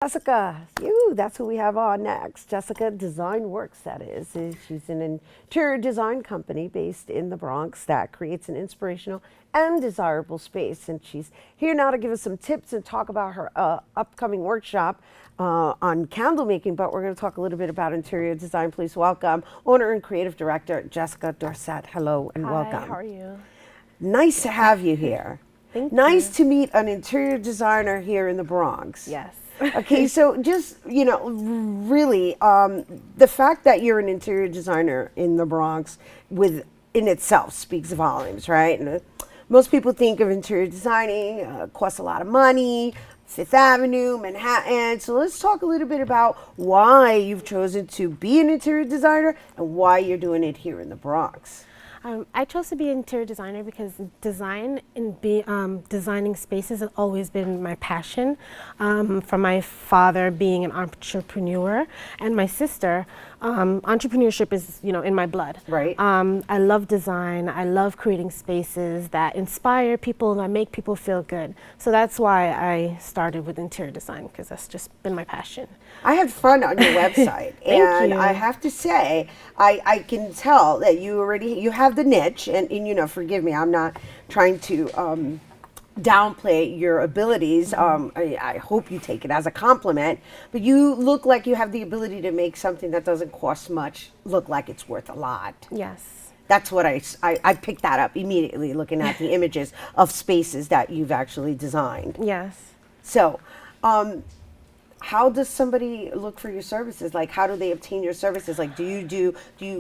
Jessica, that's who we have on next. Jessica Designworks, that is. She's an interior design company based in the Bronx that creates an inspirational and desirable space. And she's here now to give us some tips and talk about her upcoming workshop on candle making. But we're going to talk a little bit about interior design. Please welcome owner and creative director Jessica Dorset. Hello and welcome. Hi, how are you? Nice to have you here. Thank Nice you. to meet an interior designer here in the Bronx. Yes. Okay, so just, really, the fact that you're an interior designer in the Bronx in itself speaks volumes, right? And most people think of interior designing, costs a lot of money, Fifth Avenue, Manhattan. So let's talk a little bit about why you've chosen to be an interior designer and why you're doing it here in the Bronx. I chose to be an interior designer because designing spaces has always been my passion. From my father being an entrepreneur and my sister, entrepreneurship is in my blood. Right. I love design. I love creating spaces that inspire people and that make people feel good. So that's why I started with interior design, because that's just been my passion. I had fun on your website, and you. I have to say, I can tell that you have the niche, and forgive me, I'm not trying to downplay your abilities. I hope you take it as a compliment, but you look like you have the ability to make something that doesn't cost much look like it's worth a lot. Yes. That's what I picked that up immediately looking at the images of spaces that you've actually designed. Yes. So, how does somebody look for your services? Like, how do they obtain your services? Like, do you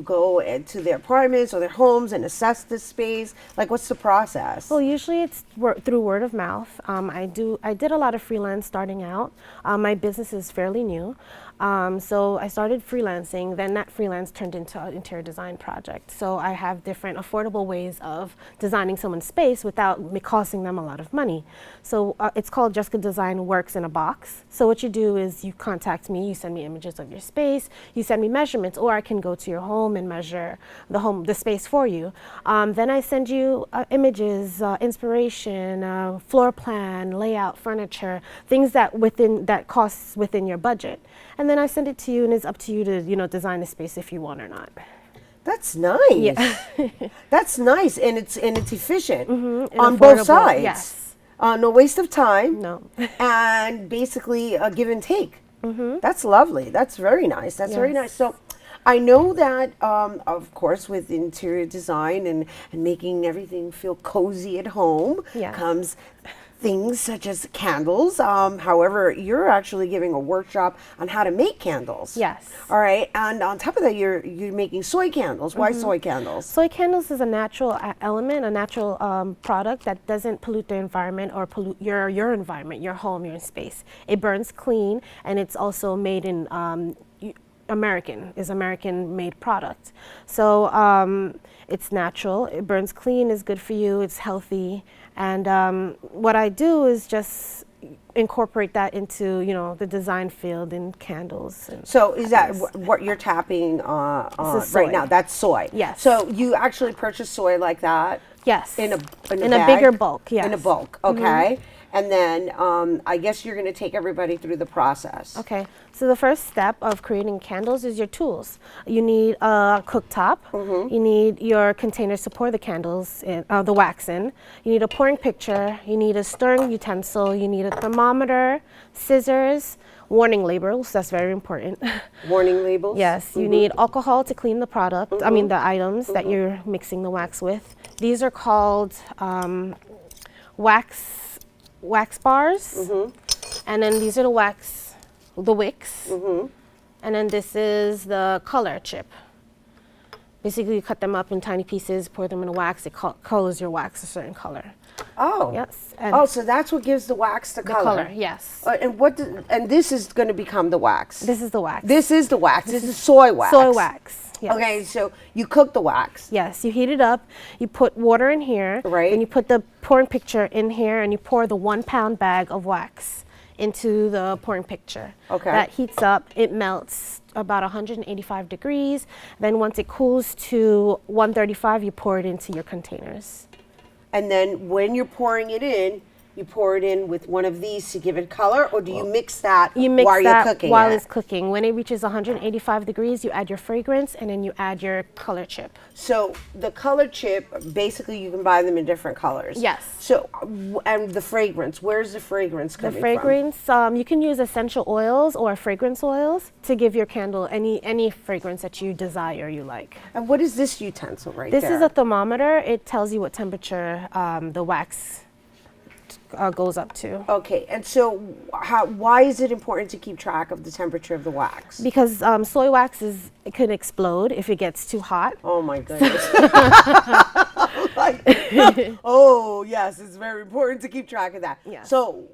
go to their apartments or their homes and assess the space? Like, what's the process? Well, usually it's through word of mouth. I did a lot of freelance starting out. My business is fairly new. So I started freelancing, then that freelance turned into an interior design project. So I have different affordable ways of designing someone's space without costing them a lot of money. So it's called Jessica Designworks in a box. So what you do is you contact me, you send me images of your space, you send me measurements, or I can go to your home and measure the space for you. Then I send you images, inspiration, floor plan, layout, furniture, things that costs within your budget. And then I send it to you, and it's up to you to design the space if you want or not. That's nice. Yeah. That's nice, and it's efficient And on both affordable, sides. yes. No waste of time. No. And basically a give and take. That's lovely. That's very nice. That's very nice. So I know that, of course, with interior design and making everything feel cozy at home comes things such as candles. However, you're actually giving a workshop on how to make candles. Yes. All right. And on top of that, you're making soy candles. Why soy candles? Soy candles is a natural element, a natural product that doesn't pollute the environment or pollute your environment, your home, your space. It burns clean, and it's also made in American-made product. So it's natural, it burns clean, is good for you, it's healthy. And what I do is just incorporate that into, the design field in candles. So is that what you're tapping on right now? That's soy. Yes. So you actually purchase soy like that? Yes. In a bag? Bigger bulk, yes. In a bulk, okay. And then I guess you're going to take everybody through the process. Okay, so the first step of creating candles is your tools. You need a cooktop. You need your containers to pour the candles in, the wax in. You need a pouring pitcher. You need a stirring utensil. You need a thermometer, scissors, warning labels. That's very important. Warning labels? Yes. You need alcohol to clean the product. I mean the items that you're mixing the wax with. These are called wax bars, and then these are the wicks, and then this is the color chip. Basically, you cut them up in tiny pieces, pour them in a wax. It colors your wax a certain color. Oh. Yes. So that's what gives the wax the color. Yes. And this is going to become the wax. This is the wax. This is the wax. This is soy wax. Soy wax. Yes. Okay, so you cook the wax. Yes, you heat it up, you put water in here, right? And you put the pouring pitcher in here, and you pour the 1 pound bag of wax into the pouring pitcher. Okay. That heats up, it melts about 185 degrees. Then once it cools to 135, you pour it into your containers. And then when you're pouring it in, you pour it in with one of these to give it color, or do you mix that You mix while that you're cooking while it? it's cooking. When it reaches 185 degrees, you add your fragrance, and then you add your color chip. So the color chip, basically you can buy them in different colors. Yes. So, and the fragrance, where's the fragrance The coming from? fragrance, you can use essential oils or fragrance oils to give your candle any fragrance that you desire, you like. And what is this utensil right This there? is a thermometer. It tells you what temperature the wax goes up to. Okay, and so why is it important to keep track of the temperature of the wax? Because soy wax it can explode if it gets too hot. Oh my goodness. Oh yes, it's very important to keep track of that. Yes. So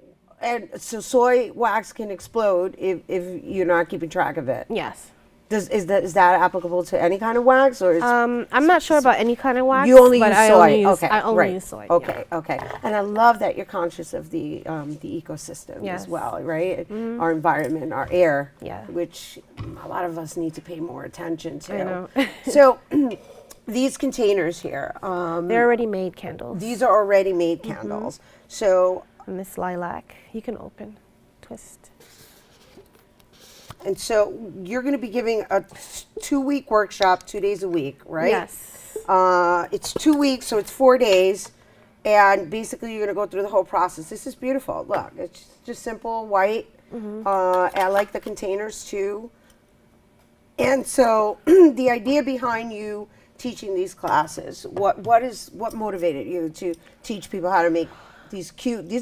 soy wax can explode if you're not keeping track of it. Yes. Is that applicable to any kind of wax, or is I'm not sure about any kind of wax. you only but use I soy? Only use, Okay, I only right. use soy. Okay, okay. And I love that you're conscious of the ecosystem Yes. as well, right? Our environment, our air, Yeah. which a lot of us need to pay more attention to. I know. So these containers here, They're already made candles. these are already made candles. So, And this lilac, you can open, twist. and so you're going to be giving a 2-week workshop, 2 days a week, right? Yes. It's 2 weeks, so it's 4 days. And basically, you're going to go through the whole process. This is beautiful. Look, it's just simple, white. I like the containers too. And so the idea behind you teaching these classes, what motivated you to teach people how to make these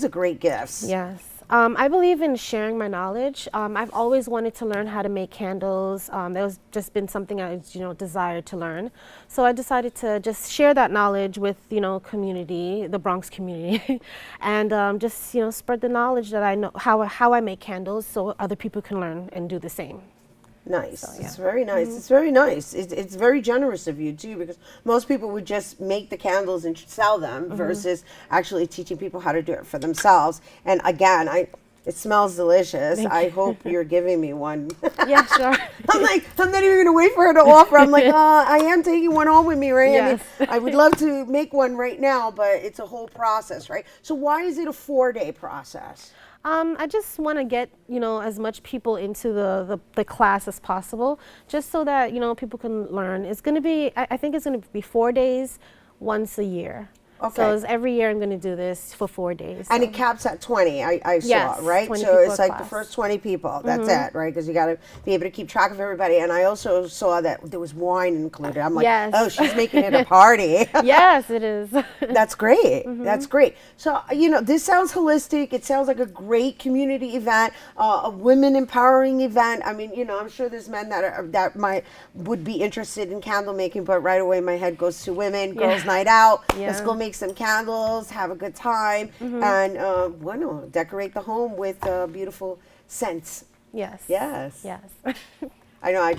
are great gifts. Yes. I believe in sharing my knowledge. I've always wanted to learn how to make candles. That was just been something I, desired to learn. So I decided to just share that knowledge with, community, the Bronx community, and just, spread the knowledge that I know how I make candles, so other people can learn and do the same. Nice. So, yeah. It's very nice. It's very nice. It's very generous of you too, because most people would just make the candles and sell them versus actually teaching people how to do it for themselves. And again, it smells delicious. I hope you're giving me one. Yeah, sure. I'm not even gonna wait for her to offer. I'm like, I am taking one home with me, right? Yes. I mean, I would love to make one right now, but it's a whole process, right? So why is it a 4-day process? I just want to get, as much people into the class as possible, just so that, people can learn. It's going to be, I think it's going to be 4 days, once a year. Okay. So it's every year I'm going to do this for 4 days. And it caps at 20, I saw, Yes, right? 20 So people it's a like the class. first 20 people, that's it, right? Because you got to be able to keep track of everybody. And I also saw that there was wine included. I'm like, Yes. oh, she's making it a party. Yes, it is. That's great. That's great. So, this sounds holistic. It sounds like a great community event, a women empowering event. I mean, I'm sure there's men that would be interested in candle making, but right away my head goes to women, girls' night out. Let's Yeah. go make some candles, have a good time, and decorate the home with beautiful scents. Yes. Yes. Yes. I know. I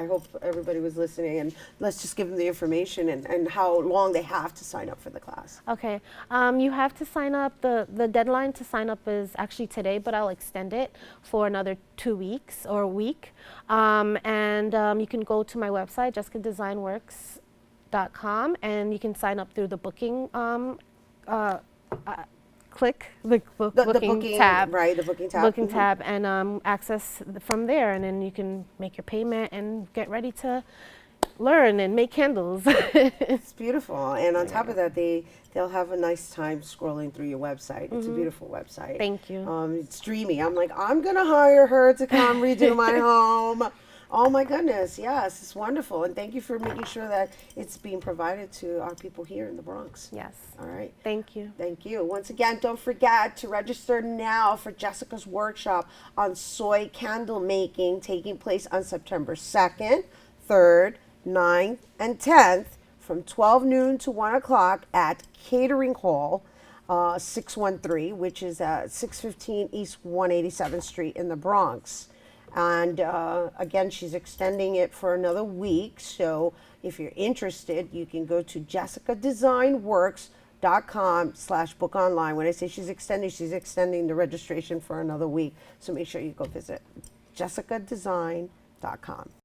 hope everybody was listening, and let's just give them the information and how long they have to sign up for the class. Okay. You have to sign up. The deadline to sign up is actually today, but I'll extend it for another 2 weeks or a week. And you can go to my website, JessicaDesignworks.com, and you can sign up through the booking. Click the booking tab. Right, the booking tab. Booking tab, and access from there, and then you can make your payment and get ready to learn and make candles. It's beautiful, and on top of that, they'll have a nice time scrolling through your website. It's a beautiful website. Thank you. It's dreamy. I'm like, I'm gonna hire her to come redo my home. Oh my goodness, yes, it's wonderful, and thank you for making sure that it's being provided to our people here in the Bronx. Yes. All right. Thank you. Thank you. Once again, don't forget to register now for Jessica's workshop on soy candle making, taking place on September 2nd, 3rd, 9th, and 10th from 12 noon to 1 o'clock at Catering Hall 613, which is at 615 East 187th Street in the Bronx. And again, she's extending it for another week. So if you're interested, you can go to JessicaDesignWorks.com/book online. When I say she's extending the registration for another week. So make sure you go visit JessicaDesign.com.